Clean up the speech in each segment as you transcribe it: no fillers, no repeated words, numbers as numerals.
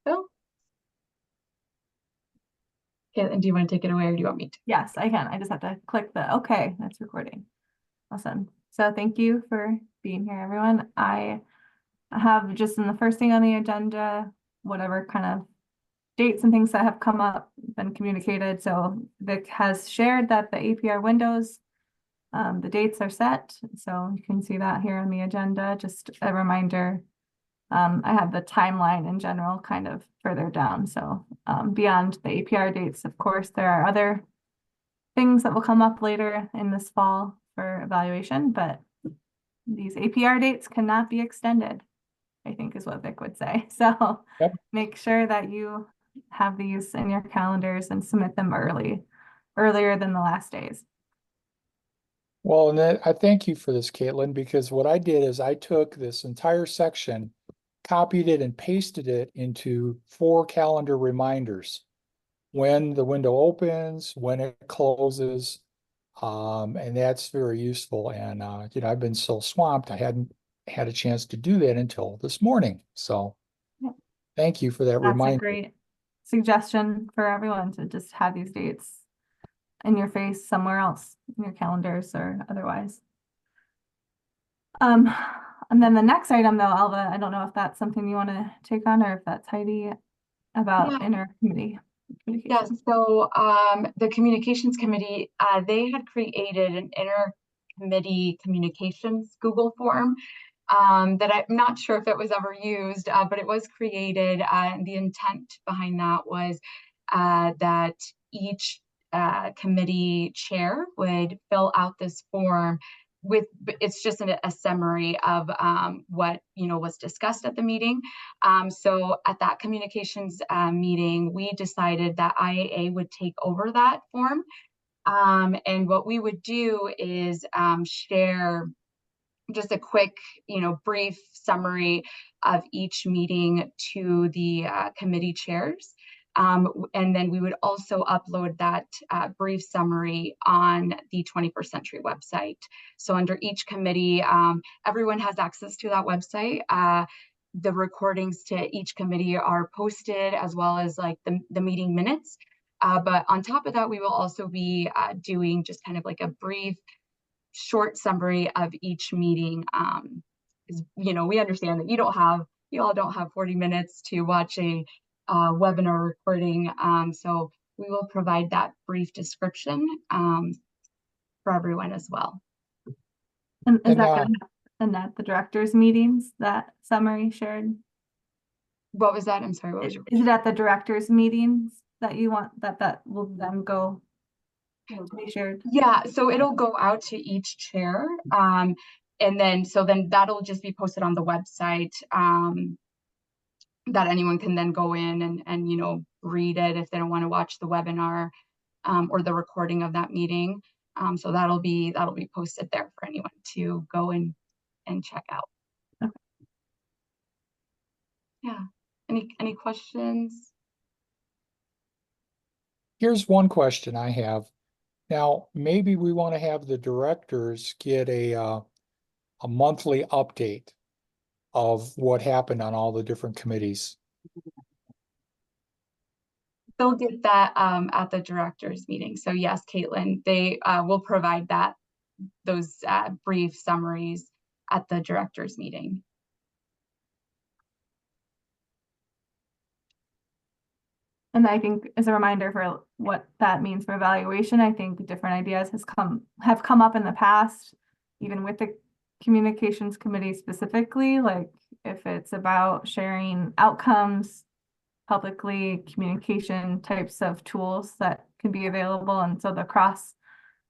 Bill? Okay, and do you want to take it away or do you want me to? Yes, I can. I just have to click the okay, that's recording. Awesome. So thank you for being here, everyone. I have just in the first thing on the agenda, whatever kind of dates and things that have come up, been communicated. So Vic has shared that the APR windows, the dates are set. So you can see that here on the agenda. Just a reminder, I have the timeline in general kind of further down. So beyond the APR dates, of course, there are other things that will come up later in this fall for evaluation, but these APR dates cannot be extended, I think is what Vic would say. So Yep. make sure that you have these in your calendars and submit them earlier than the last days. Well, and then I thank you for this, Caitlin, because what I did is I took this entire section, copied it and pasted it into 4 calendar reminders. When the window opens, when it closes, and that's very useful. And I've been so swamped, I hadn't had a chance to do that until this morning. So Yep. thank you for that That's reminder. a great suggestion for everyone to just have these dates in your face somewhere else in your calendars or otherwise. And then the next item though, Alva, I don't know if that's something you want to take on or if that's Heidi about intercommittee communication. Yeah, so the communications committee, they had created an inter-committee communications Google form that I'm not sure if it was ever used, but it was created. And the intent behind that was that each committee chair would fill out this form with, it's just a summary of what was discussed at the meeting. So at that communications meeting, we decided that IAA would take over that form. And what we would do is share just a quick, brief summary of each meeting to the committee chairs. And then we would also upload that brief summary on the 21st Century website. So under each committee, everyone has access to that website. The recordings to each committee are posted, as well as like the meeting minutes. But on top of that, we will also be doing just kind of like a brief short summary of each meeting. We understand that you all don't have 40 minutes to watch a webinar recording. So we will provide that brief description for everyone as well. And is that going to happen at the directors' meetings, that summary shared? What was that? I'm sorry, what was your question? Is it at the directors' meetings that you want that will then go to be shared? Yeah, so it'll go out to each chair. And then that'll just be posted on the website that anyone can then go in and read it if they don't want to watch the webinar or the recording of that meeting. So that'll be posted there for anyone to go and check out. Okay. Yeah. Any questions? Here's one question I have. Now, maybe we want to have the directors get a monthly update of what happened on all the different committees. They'll get that at the directors meeting. So yes, Caitlin, they will provide those brief summaries at the directors meeting. And I think as a reminder for what that means for evaluation, I think different ideas have come up in the past, even with the communications committee specifically, like if it's about sharing outcomes publicly, communication types of tools that can be available. And so the cross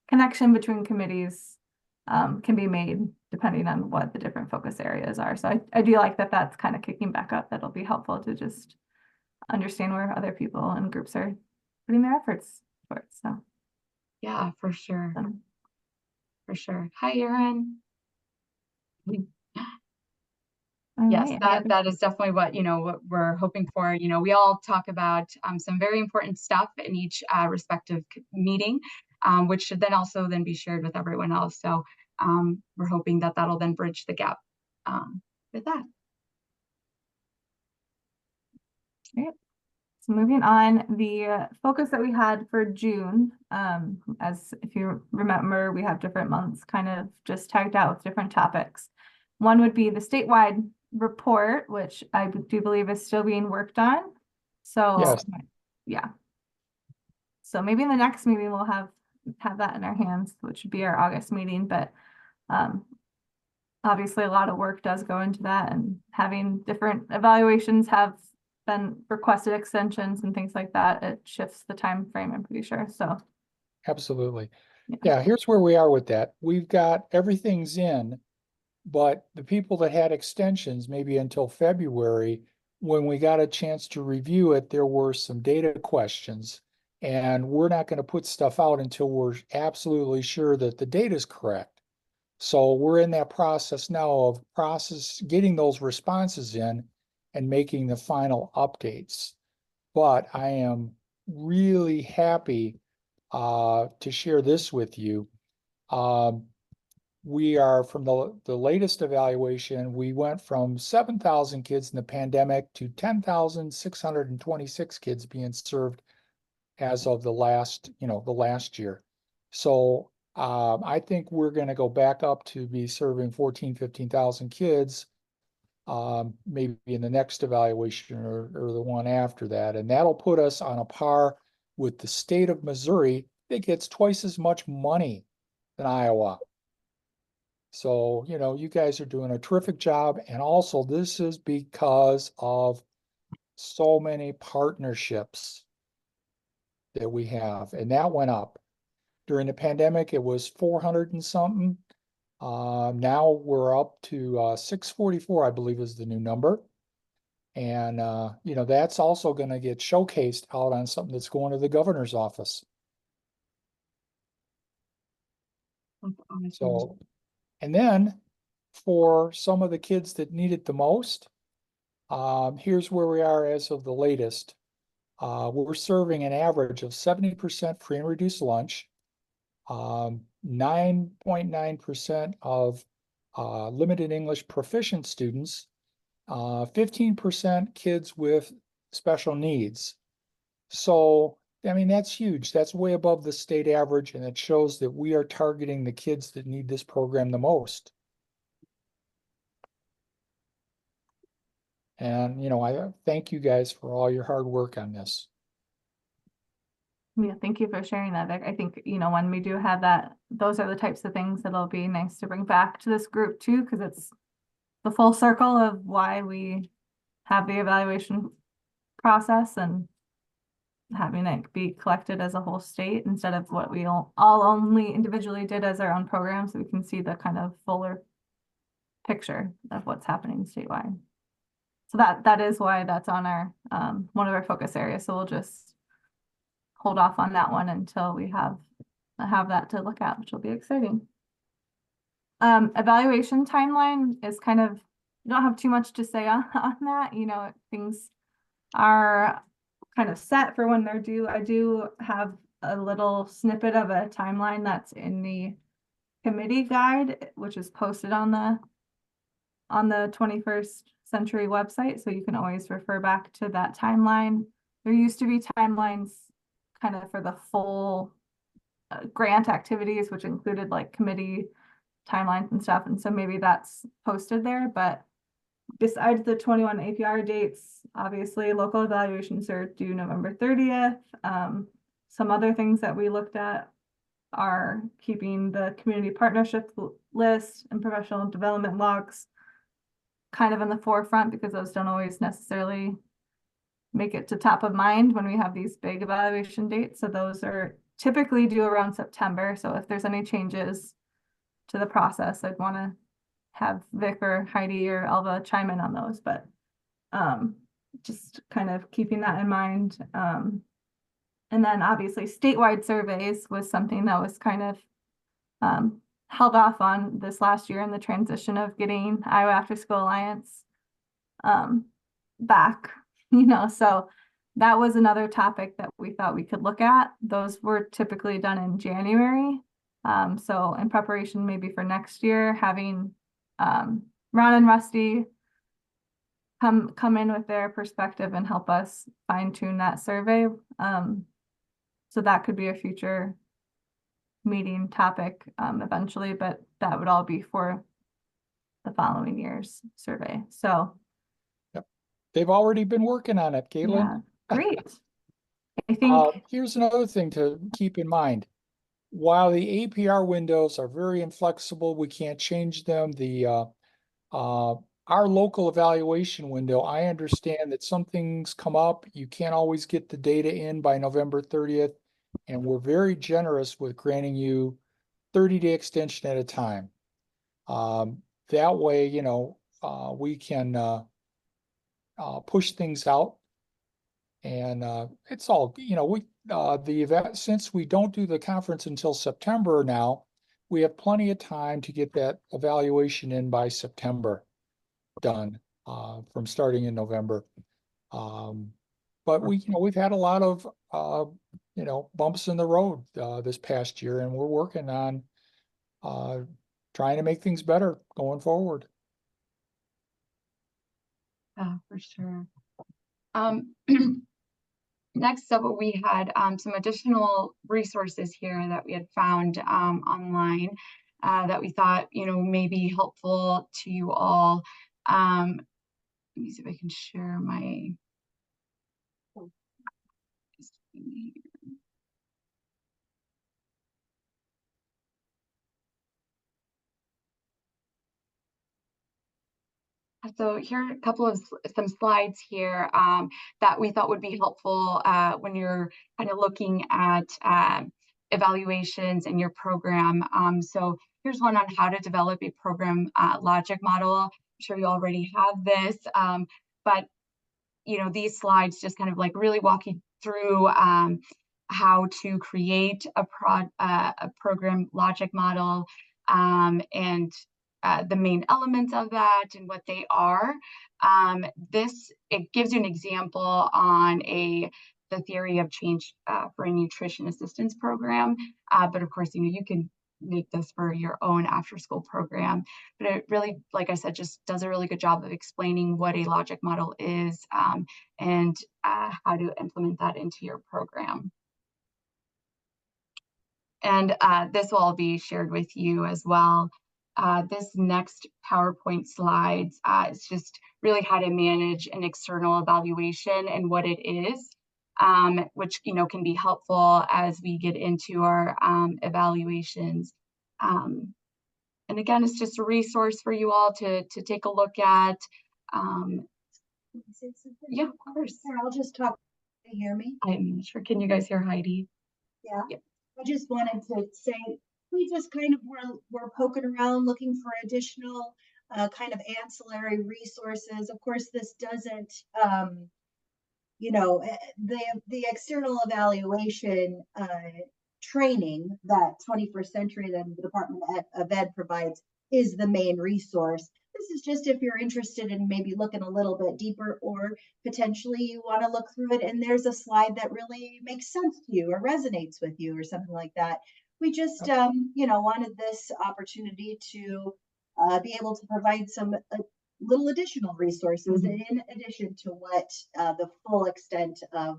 connection between committees can be made depending on what the different focus areas are. So I do like that that's kind of kicking back up. That'll be helpful to just understand where other people and groups are putting their efforts towards. So yeah, for sure. For sure. Hi, Erin. Yes, that is definitely what what we're hoping for. We all talk about some very important stuff in each respective meeting, which should then also be shared with everyone else. So we're hoping that that'll then bridge the gap with that. Right. So moving on, the focus that we had for June, as if you remember, we have different months kind of just tagged out with different topics. One would be the statewide report, which I do believe is still being worked on. So Yes. yeah. So maybe in the next meeting we'll have that in our hands, which would be our August meeting, but obviously a lot of work does go into that, and having different evaluations have been requested extensions and things like that. It shifts the time frame, I'm pretty sure. So Absolutely. Yeah. Yeah, here's where we are with that. We've got everything's in, but the people that had extensions, maybe until February, when we got a chance to review it, there were some data questions. And we're not going to put stuff out until we're absolutely sure that the data is correct. So we're in that process now of getting those responses in and making the final updates. But I am really happy to share this with you. We are from the latest evaluation, we went from 7,000 kids in the pandemic to 10,626 kids being served as of the last year. So I think we're going to go back up to be serving 14, 15,000 kids, maybe in the next evaluation or the one after that. And that'll put us on a par with the state of Missouri that gets twice as much money than Iowa. So, you guys are doing a terrific job. And also, this is because of so many partnerships that we have. And that went up. During the pandemic, it was 400 and something. Now we're up to 644, I believe is the new number. And, that's also going to get showcased out on something that's going to the governor's office. So, and then for some of the kids that need it the most, here's where we are as of the latest. We're serving an average of 70% free and reduced lunch, 9.9% of limited English proficient students, 15% kids with special needs. So, I mean, that's huge. That's way above the state average, and it shows that we are targeting the kids that need this program the most. And, I thank you guys for all your hard work on this. Yeah, thank you for sharing that, Vic. I think, when we do have that, those are the types of things that'll be nice to bring back to this group too, because it's the full circle of why we have the evaluation process and having it be collected as a whole state instead of what we all only individually did as our own program, so we can see the kind of fuller picture of what's happening statewide. So that is why that's on our one of our focus areas. So we'll just hold off on that one until we have that to look at, which will be exciting. Evaluation timeline is kind of, don't have too much to say on that. Things are kind of set for when they're due. I do have a little snippet of a timeline that's in the committee guide, which is posted on the 21st Century website. So you can always refer back to that timeline. There used to be timelines kind of for the full grant activities, which included like committee timelines and stuff. And so maybe that's posted there, but besides the 21 APR dates, obviously local evaluations are due November 30th. Some other things that we looked at are keeping the community partnership list and professional development logs kind of in the forefront, because those don't always necessarily make it to top of mind when we have these big evaluation dates. So those are typically due around September. So if there's any changes to the process, I'd want to have Vic or Heidi or Elva chime in on those, but just kind of keeping that in mind. And then obviously statewide surveys was something that was kind of held off on this last year in the transition of getting Iowa After School Alliance back, so that was another topic that we thought we could look at. Those were typically done in January. So in preparation maybe for next year, having Ron and Rusty come in with their perspective and help us fine tune that survey. So that could be a future meeting topic eventually, but that would all be for the following year's survey. So They've already been working on it, Caitlin. yeah, great. I think Here's another thing to keep in mind. While the APR windows are very inflexible, we can't change them. Our local evaluation window, I understand that some things come up. You can't always get the data in by November 30th, and we're very generous with granting you 30-day extension at a time. That way, we can push things out. And it's all, the event, since we don't do the conference until September now, we have plenty of time to get that evaluation in by September done from starting in November. But we've had a lot of, bumps in the road this past year, and we're working on trying to make things better going forward. For sure. Next up, we had some additional resources here that we had found online that we thought, may be helpful to you all. Let me see if I can share my screen here. So here are a couple of some slides here that we thought would be helpful when you're kind of looking at evaluations in your program. So here's one on how to develop a program logic model. I'm sure you already have this, but these slides just kind of like really walk you through how to create a program logic model and the main elements of that and what they are. It gives you an example on the theory of change for a nutrition assistance program. But of course, you can make this for your own after school program. But it really, like I said, just does a really good job of explaining what a logic model is and how to implement that into your program. And this will all be shared with you as well. This next PowerPoint slides is just really how to manage an external evaluation and what it is, which can be helpful as we get into our evaluations. And again, it's just a resource for you all to take a look at. Yeah, of course. I'll just talk. Can you hear me? I'm sure. Can you guys hear Heidi? Yeah. I just wanted to say we just kind of were poking around looking for additional kind of ancillary resources. Of course, this doesn't, the external evaluation training that 21st Century, then the Department of Ed provides, is the main resource. This is just if you're interested in maybe looking a little bit deeper, or potentially you want to look through it and there's a slide that really makes sense to you or resonates with you or something like that. We just, wanted this opportunity to be able to provide some little additional resources in addition to what the full extent of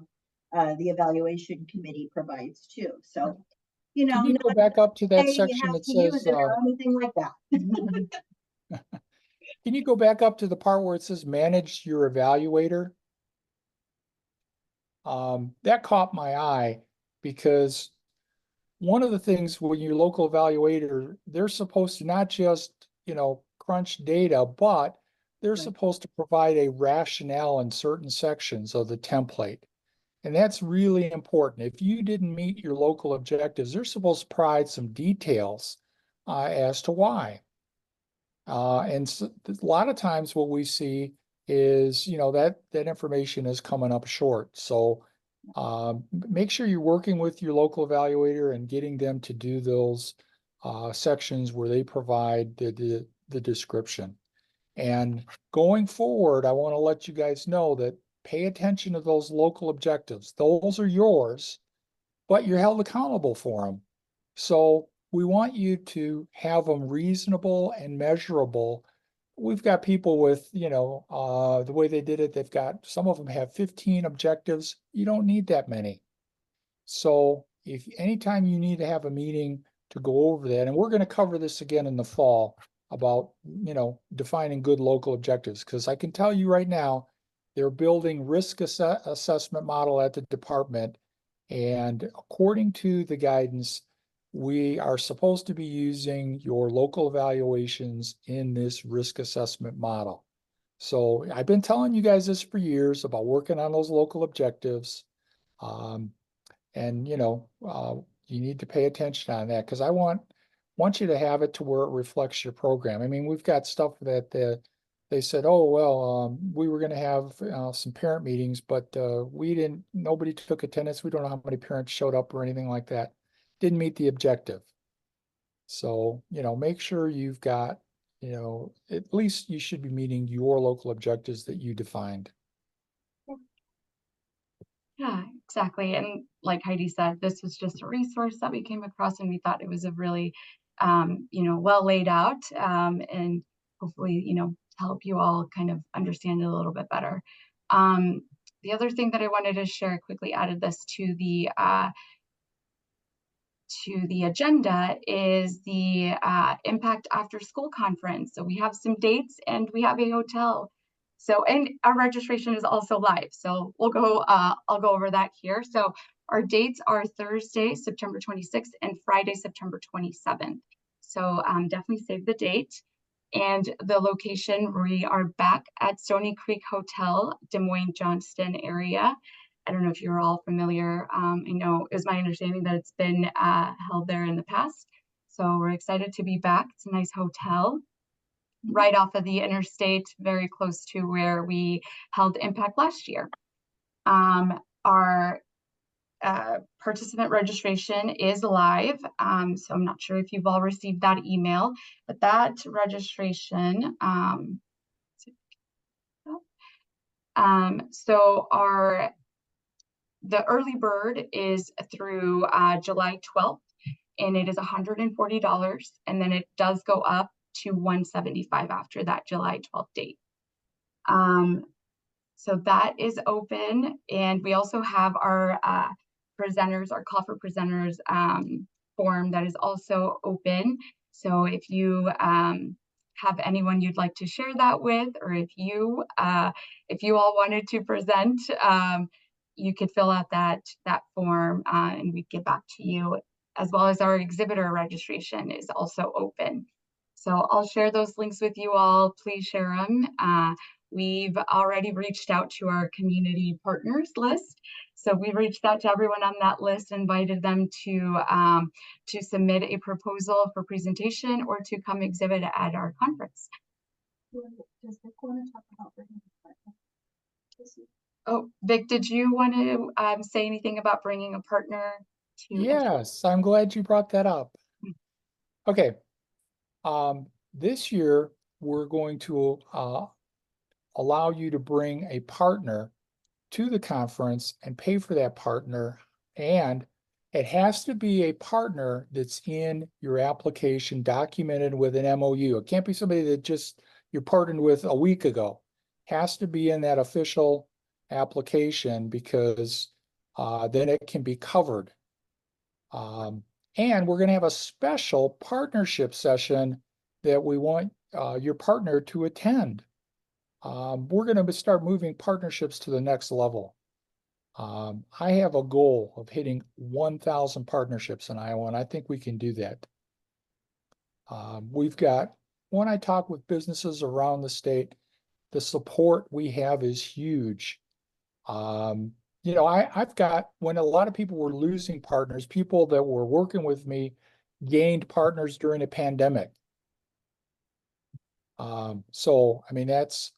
the evaluation committee provides too. So, Can you go back up to that section that says, or anything like that. Can you go back up to the part where it says manage your evaluator? That caught my eye because one of the things when your local evaluator, they're supposed to not just, crunch data, but they're supposed to provide a rationale in certain sections of the template. And that's really important. If you didn't meet your local objectives, they're supposed to provide some details as to why. And so a lot of times what we see is, that information is coming up short. So make sure you're working with your local evaluator and getting them to do those sections where they provide the description. And going forward, I want to let you guys know that pay attention to those local objectives. Those are yours, but you're held accountable for them. So we want you to have them reasonable and measurable we've got people with, the way they did it, some of them have 15 objectives. You don't need that many. So if anytime you need to have a meeting to go over that, and we're going to cover this again in the fall about, defining good local objectives, because I can tell you right now, they're building risk assessment model at the department. And according to the guidance, we are supposed to be using your local evaluations in this risk assessment model. So I've been telling you guys this for years about working on those local objectives. And you need to pay attention on that, because I want you to have it to where it reflects your program. I mean, we've got stuff that they said, oh, well, we were going to have some parent meetings, but nobody took attendance. We don't know how many parents showed up or anything like that. Didn't meet the objective. So, make sure you've got, at least you should be meeting your local objectives that you defined. Yeah, exactly. And like Heidi said, this was just a resource that we came across, and we thought it was a really, well laid out, and hopefully, help you all kind of understand it a little bit better. The other thing that I wanted to share, quickly added this to the agenda, is the Impact After School Conference. So we have some dates and we have a hotel. So, and our registration is also live. So I'll go over that here. So our dates are Thursday, September 26th and Friday, September 27th. So definitely save the date. And the location, we are back at Stony Creek Hotel, Des Moines, Johnston area. I don't know if you're all familiar. I know it was my understanding that it's been held there in the past. So we're excited to be back. It's a nice hotel right off of the interstate, very close to where we held Impact last year. Our participant registration is live. So I'm not sure if you've all received that email, but that registration, the early bird is through July 12th, and it is $140, and then it does go up to $175 after that July 12th date. So that is open, and we also have our presenters, our call for presenters form that is also open. So if you have anyone you'd like to share that with, or if you all wanted to present, you could fill out that form and we'd get back to you, as well as our exhibitor registration is also open. So I'll share those links with you all. Please share them. We've already reached out to our community partners list. So we reached out to everyone on that list, invited them to submit a proposal for presentation or to come exhibit at our conference. Does Vic want to talk about bringing a partner? Oh, Vic, did you want to say anything about bringing a partner to? Yes, I'm glad you brought that up. Okay. This year, we're going to allow you to bring a partner to the conference and pay for that partner. And it has to be a partner that's in your application, documented with an MOU. It can't be somebody that just you're partnered with a week ago. It has to be in that official application, because then it can be covered. And we're going to have a special partnership session that we want your partner to attend. We're going to start moving partnerships to the next level. I have a goal of hitting 1,000 partnerships in Iowa, and I think we can do that. When I talk with businesses around the state, the support we have is huge. I've got, when a lot of people were losing partners, people that were working with me gained partners during a pandemic. So, I mean, that's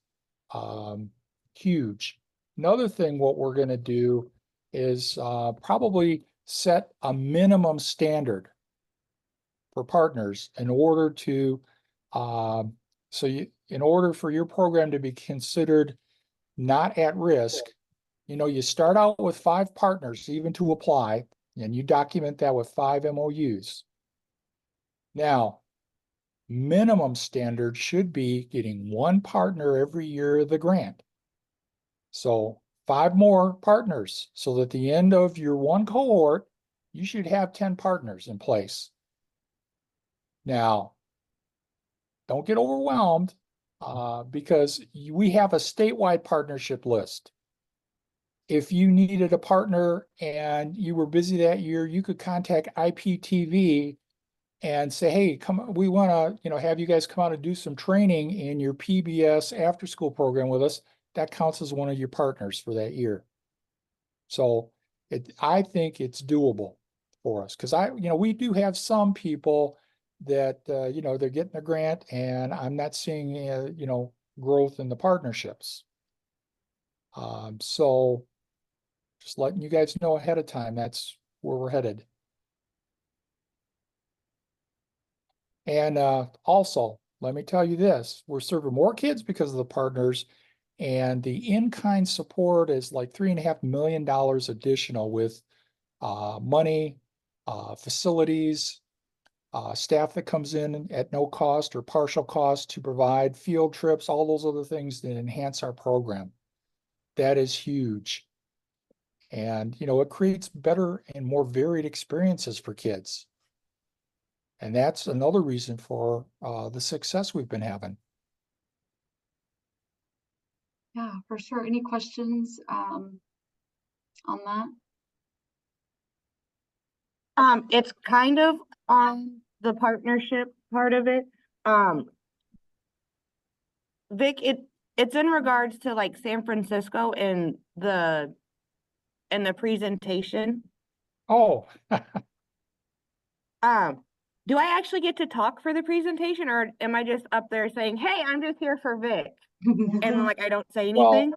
huge. Another thing, what we're going to do is probably set a minimum standard for partners in order to, in order for your program to be considered not at risk, you start out with 5 partners even to apply, and you document that with 5 MOUs. Now, minimum standard should be getting one partner every year of the grant. So 5 more partners, so that at the end of your one cohort, you should have 10 partners in place. Now, don't get overwhelmed because we have a statewide partnership list. If you needed a partner and you were busy that year, you could contact IPTV and say, hey, come, we want to, have you guys come out and do some training in your PBS after school program with us. That counts as one of your partners for that year. So I think it's doable for us because we do have some people that, they're getting a grant and I'm not seeing, growth in the partnerships. So just letting you guys know ahead of time, that's where we're headed. And also, let me tell you this, we're serving more kids because of the partners, and the in-kind support is like $3.5 million additional with money, facilities, staff that comes in at no cost or partial cost to provide field trips, all those other things that enhance our program. That is huge. And, it creates better and more varied experiences for kids. And that's another reason for the success we've been having. Yeah, for sure. Any questions on that? It's kind of on the partnership part of it. Vic, it's in regards to like San Francisco and the presentation. Oh, Do I actually get to talk for the presentation, or am I just up there saying, hey, I'm just here for Vic? And like, I don't say anything?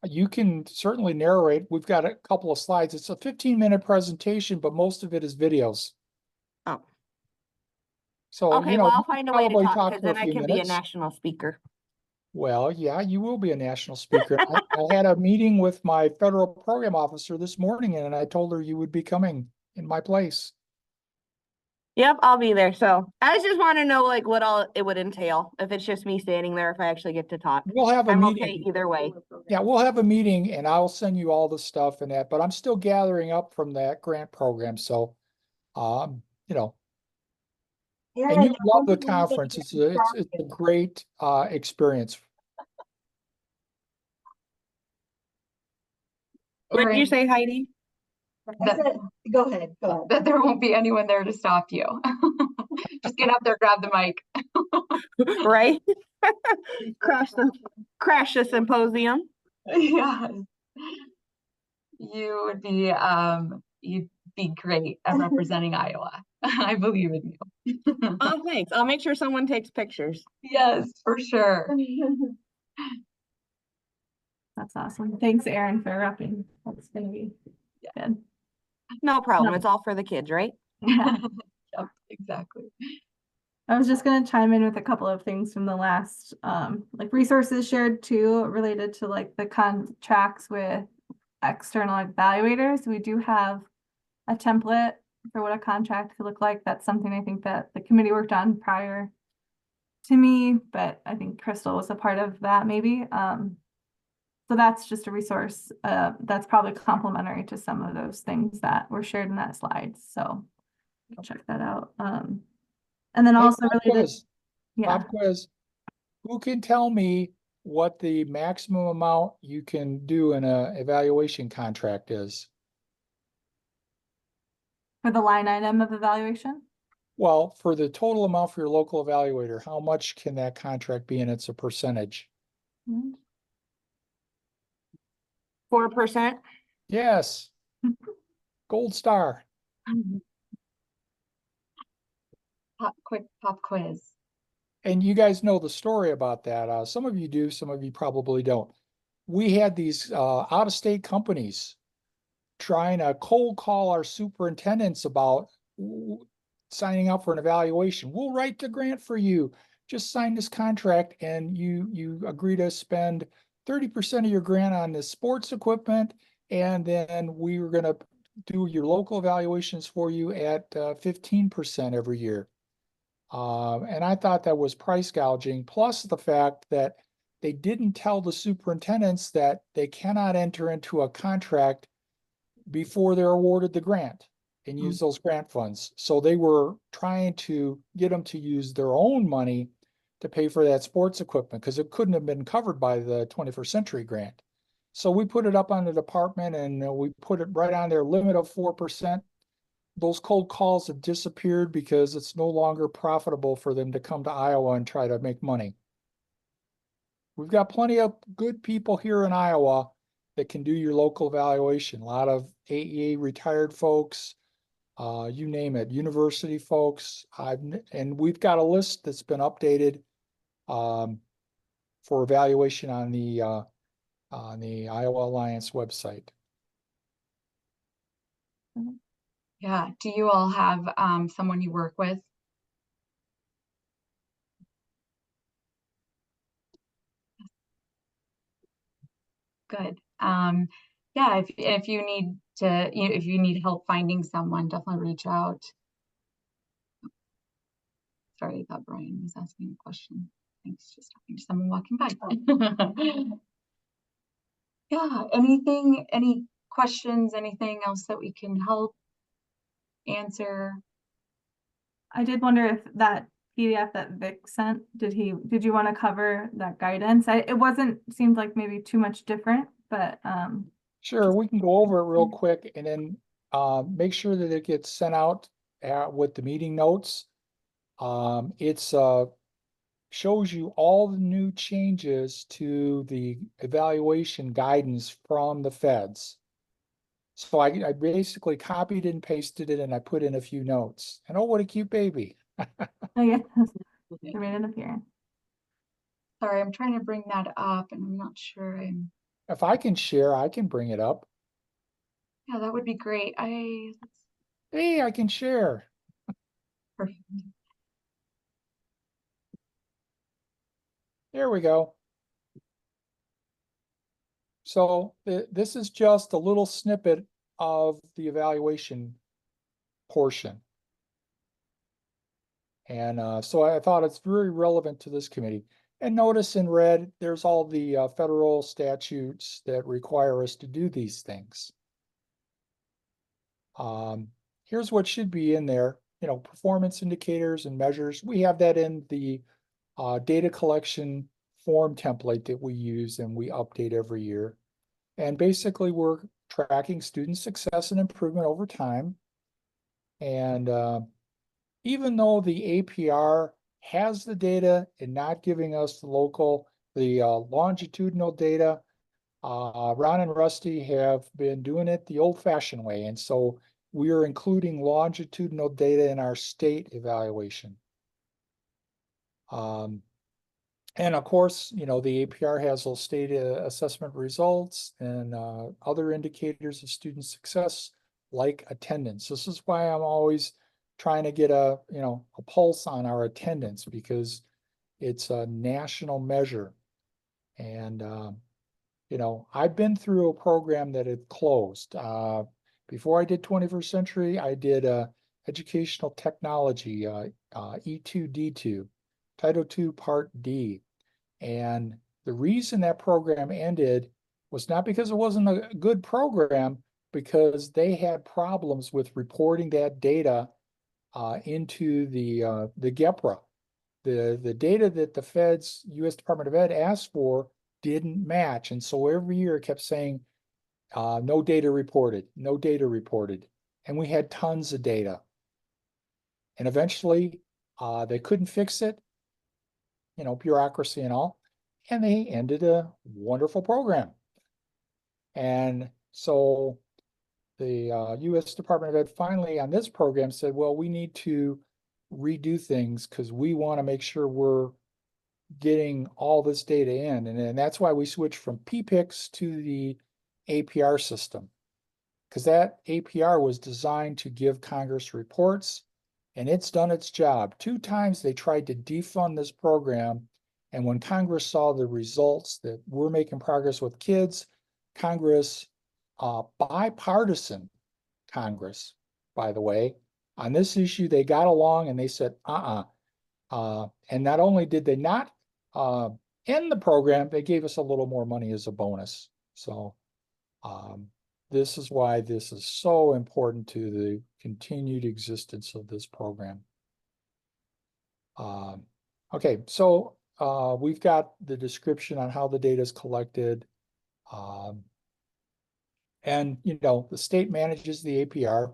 you can certainly narrate. We've got a couple of slides. It's a 15-minute presentation, but most of it is videos. Oh, So, okay, well, I'll you find a can way to probably talk, because for a then I few can be a minutes. national speaker. Well, yeah, you will be a national speaker. I had a meeting with my federal program officer this morning, and I told her you would be coming in my place. Yep, I'll be there. So I just want to know like what all it would entail. If it's just me standing there, if I actually get to talk. We'll have a I'm meeting. okay either way. Yeah, we'll have a meeting and I'll send you all the stuff and that, but I'm still gathering up from that grant program. So, and you love the conference. It's a great experience. What did you say, Heidi? Go ahead, go ahead. That there won't be anyone there to stop you. Just get up there, grab the mic. Right? Crash the symposium. Yeah. You'd be great at representing Iowa. I believe in you. Oh, thanks. I'll make sure someone takes pictures. Yes, for sure. That's awesome. Thanks, Erin, for repping. That's gonna be good. No problem. No. It's all for the kids, right? Yeah. Yep, exactly. I was just gonna chime in with a couple of things from the last, like resources shared too, related to like the contracts with external evaluators. We do have a template for what a contract could look like. That's something I think that the committee worked on prior to me, but I think Crystal was a part of that maybe. So that's just a resource that's probably complementary to some of those things that were shared in that slide. So check that out. And then Hey, also pop related, quiz. yeah, Pop quiz. Who can tell me what the maximum amount you can do in a evaluation contract is? for the line item of evaluation. Well, for the total amount for your local evaluator, how much can that contract be and it's a percentage? 4%. Yes. Gold star. Quick pop quiz. And you guys know the story about that. Some of you do, some of you probably don't. We had these out-of-state companies trying to cold call our superintendents about signing up for an evaluation. We'll write the grant for you. Just sign this contract and you agree to spend 30% of your grant on this sports equipment, and then we were going to do your local evaluations for you at 15% every year. And I thought that was price gouging, plus the fact that they didn't tell the superintendents that they cannot enter into a contract before they're awarded the grant and use those grant funds. So they were trying to get them to use their own money to pay for that sports equipment because it couldn't have been covered by the 21st Century Grant. So we put it up on the department and we put it right on their limit of 4%. Those cold calls have disappeared because it's no longer profitable for them to come to Iowa and try to make money. We've got plenty of good people here in Iowa that can do your local evaluation. A lot of AEA retired folks, you name it, university folks. And we've got a list that's been updated for evaluation on the Iowa Alliance website. Yeah. Do you all have someone you work with? Good. Yeah, if you need to, if you need help finding someone, definitely reach out. Sorry, I thought Brian was asking a question. Thanks, just talking to someone walking by. Yeah, any questions, anything else that we can help answer? I did wonder if that PDF that Vic sent, did you want to cover that guidance? It wasn't, seemed like maybe too much different, but Sure, we can go over it real quick and then make sure that it gets sent out with the meeting notes. It's shows you all the new changes to the evaluation guidance from the feds. So I basically copied and pasted it and I put in a few notes. And oh, what a cute baby. oh yeah, they made an appearance. Sorry, I'm trying to bring that up and I'm not sure If I can share, I can bring it up. yeah, that would be great. Hey, I can share. Perfect. There we go. So this is just a little snippet of the evaluation portion. And so I thought it's very relevant to this committee. And notice in red, there's all the federal statutes that require us to do these things. Here's what should be in there, performance indicators and measures. We have that in the data collection form template that we use and we update every year. And basically we're tracking student success and improvement over time. And even though the APR has the data and not giving us the longitudinal data, Ron and Rusty have been doing it the old-fashioned way. And so we are including longitudinal data in our state evaluation. And of course, the APR has those state assessment results and other indicators of student success like attendance. This is why I'm always trying to get a pulse on our attendance because it's a national measure. And, I've been through a program that had closed. Before I did 21st Century, I did educational technology, E2D2, Title II Part D. And the reason that program ended was not because it wasn't a good program, because they had problems with reporting that data into the GEPRA. The data that the Fed's U.S. Department of Ed asked for didn't match. And so every year it kept saying, no data reported, no data reported. And we had tons of data. And eventually they couldn't fix it, bureaucracy and all, and they ended a wonderful program. And so the U.S. Department of Ed finally on this program said, well, we need to redo things because we want to make sure we're getting all this data in. And that's why we switched from PPICS to the APR system, because that APR was designed to give Congress reports, and it's done its job. 2 times they tried to defund this program, and when Congress saw the results that we're making progress with kids, Congress, bipartisan Congress, by the way, on this issue, they got along and they said, And not only did they not end the program, they gave us a little more money as a bonus. So this is why this is so important to the continued existence of this program. Okay, so we've got the description on how the data is collected. And, you know, the state manages the APR.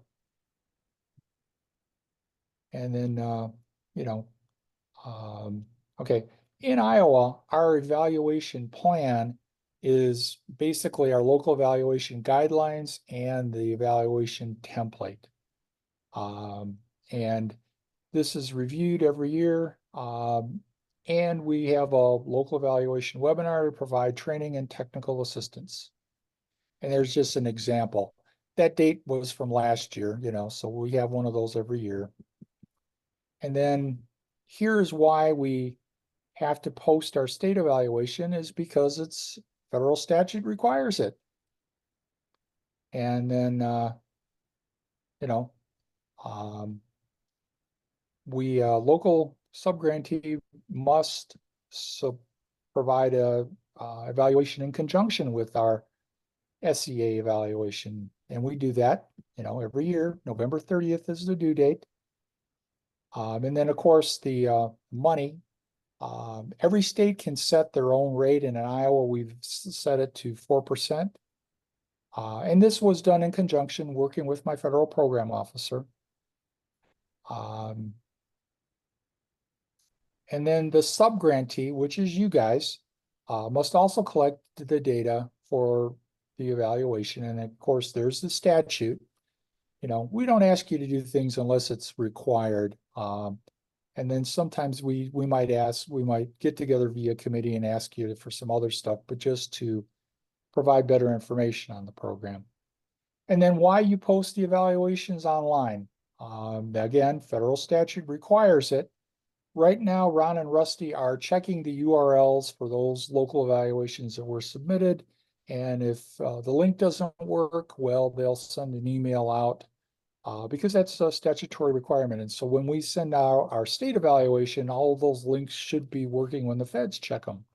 And then, you know, okay, in Iowa, our evaluation plan is basically our local evaluation guidelines and the evaluation template. And this is reviewed every year. And we have a local evaluation webinar to provide training and technical assistance. And there's just an example. That date was from last year, you know, so we have one of those every year. And then here's why we have to post our state evaluation is because it's federal statute requires it. And then, you know, we local subgrantee must provide a evaluation in conjunction with our SEA evaluation. And we do that, you know, every year. November 30th is the due date. And then, of course, the money. Every state can set their own rate, and in Iowa, we've set it to 4%. And this was done in conjunction working with my federal program officer. And then the subgrantee, which is you guys, must also collect the data for the evaluation. And of course, there's the statute. You know, we don't ask you to do things unless it's required. And then sometimes we might get together via committee and ask you for some other stuff, but just to provide better information on the program. And then why you post the evaluations online. Again, federal statute requires it. Right now, Ron and Rusty are checking the URLs for those local evaluations that were submitted. And if the link doesn't work, well, they'll send an email out because that's a statutory requirement. And so when we send out our state evaluation, all of those links should be working when the feds check them.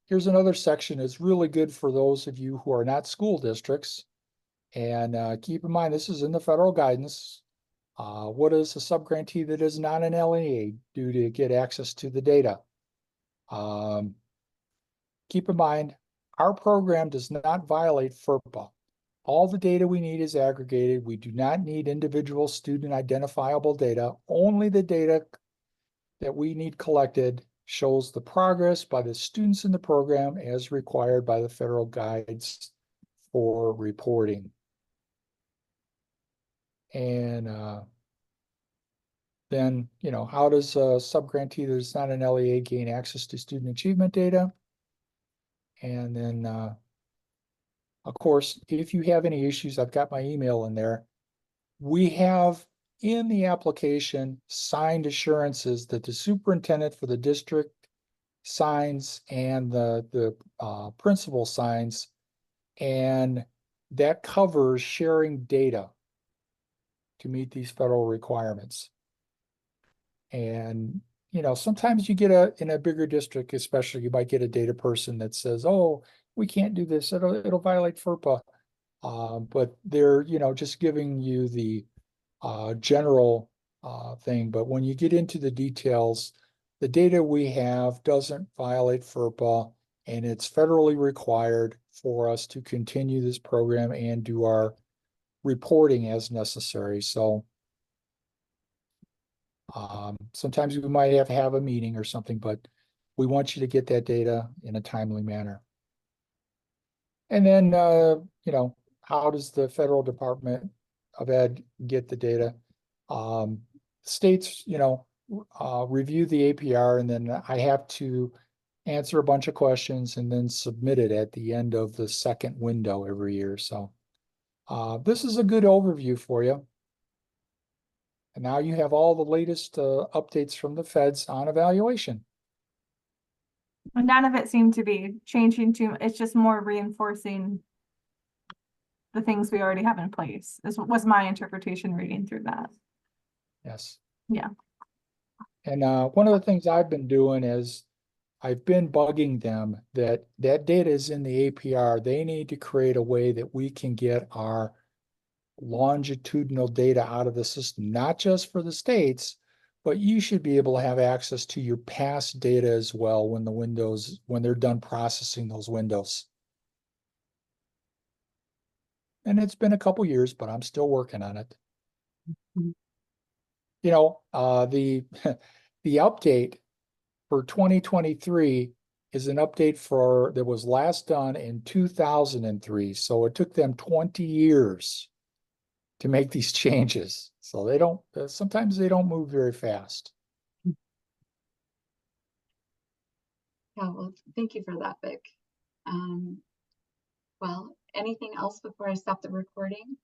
Here's another section. It's really good for those of you who are not school districts. And keep in mind, this is in the federal guidance. What is a subgrantee that is not an LEA do to get access to the data? Keep in mind, our program does not violate FERPA. All the data we need is aggregated. We do not need individual student identifiable data. Only the data that we need collected shows the progress by the students in the program as required by the federal guides for reporting. And then, you know, how does a subgrantee that's not an LEA gain access to student achievement data? And then, of course, if you have any issues, I've got my email in there. We have in the application signed assurances that the superintendent for the district signs and the principal signs, and that covers sharing data to meet these federal requirements. And, you know, sometimes you get in a bigger district, especially, you might get a data person that says, oh, we can't do this, it'll violate FERPA. But they're, you know, just giving you the general thing. But when you get into the details, the data we have doesn't violate FERPA, and it's federally required for us to continue this program and do our reporting as necessary. So sometimes we might have to have a meeting or something, but we want you to get that data in a timely manner. And then, you know, how does the federal Department of Ed get the data? States, you know, review the APR, and then I have to answer a bunch of questions and then submit it at the end of the second window every year. So this is a good overview for you. And now you have all the latest updates from the feds on evaluation. None of it seemed to be changing too much. It's just more reinforcing the things we already have in place. This was my interpretation reading through that. Yes. Yeah. And one of the things I've been doing is I've been bugging them that data is in the APR. They need to create a way that we can get our longitudinal data out of the system, not just for the states, but you should be able to have access to your past data as well when they're done processing those windows. And it's been a couple years, but I'm still working on it. Mhm. You know, the the update for 2023 is an update that was last done in 2003. So it took them 20 years to make these changes. So they don't, sometimes they don't move very fast. Yeah, well, thank you for that, Vic. Well, anything else before I stop the recording?